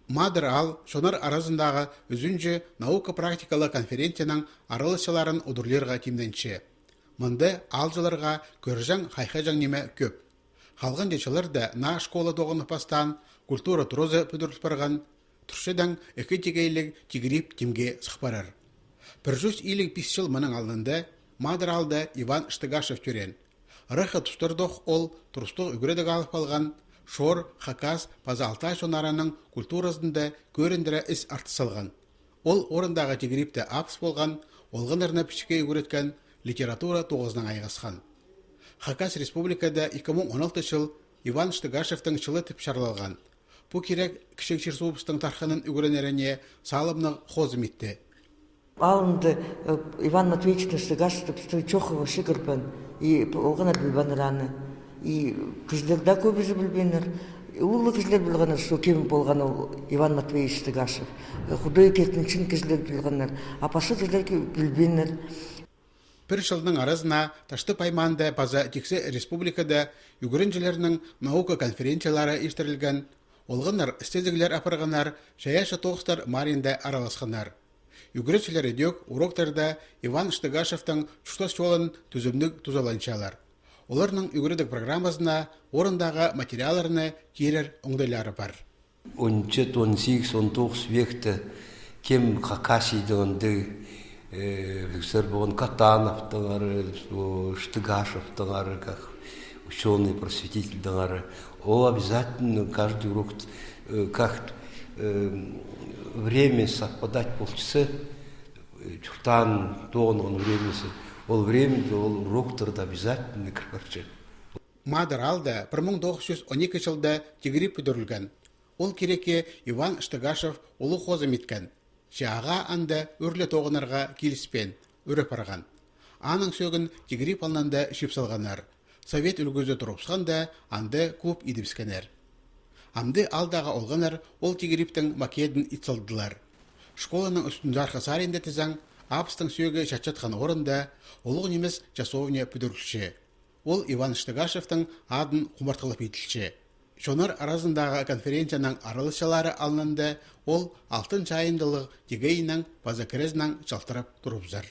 Мадыр ал, шонар арасындағы үзінжі наука-практикалы конференцияның аралысыларын удырлерға тимденші. Мұнды алжыларға көржаң хайхажаң неме көп. Қалған дешілер де на школа доғыны пастан культура тұрозы пүдіріп барған, тұршыдан үкі тегейлік тегіріп тимге сықпарар. Піржус илік 5 жыл мұның алдында Мадыр алды Иван Штыгашев түрен. Рыхы тұстырдық ол тұрыстық үгіреді қалып алған Шор, Хакас, Пазалтай шонараның культурасында көріндірі іс артысылған. Ол орындағы тегіріпті апс болған, олғынырны пішіке үгіреткен литература 9-нан айғасқан. Хакас республикада 2016 жыл Иван Штыгашевтің жылы тіп шарлалған. Бұ керек кішік Черсубыстың тархының үгіренеріне салымның қозым етті. Алынды Иван Матвеевичтің Штыгашевтің чоқығы шықырпын, олғыныр білбаныраны. Кізлерді көбізі білбенір. Улы кізлер білғаныр, сол кем болған Иван Матвеевич Штыгашев. Худой кетіншін кізлер білғаныр, апашы кізлер білбенір. Бір жылдың арасына ташты пайманды база тексе республикада үгірінжілерінің наука конференциялары ештірілген, олғыныр істезігілер апырғанар, жаяшы тоғыстар маринді араласқанар. Үгірінжілер едек уроктарда Иван Штыгашевтың чуштас жолын түзімдік тұзаланшалар. Оларның үгірідік программасына орындағы материаларыны керер оңдайлары бар. 17-18-19 векті кем Хакасийдіңді Виктор Богон Катановтың Штыгашевтың как ученый, просветительдің О, обязательно каждый урок как время совпадать полчаса, чуртан, тон, он времени. Ол времени, ол уроктарды обязательно кірпарчы. Мадыр алда 1912 жылда тегіріп бүдірілген. Ол кереке Иван Штыгашев ұлы қозым еткен. Жаға анды өрлі тоғынарға келіспен, өріп арған. Аның сөгін тегіріп алнанда шепсалғанар. Совет үлгізі тұрыпсқанда анды көп едіпскенер. Амды алдағы олғанар ол тегіріптің макетін итсалдылар. Школаның үстінде арқасар енді тізаң, апстың сөгі шатшатқан орында олық немес жасовне бүдірілші. Ол Иван Штыгашевтың адын құмартқылып етілші. Шонар арасындағы конференцияның аралысшалары алынында ол алтын жайындылық дегейінің базакірізінің жалтырып тұрып зар.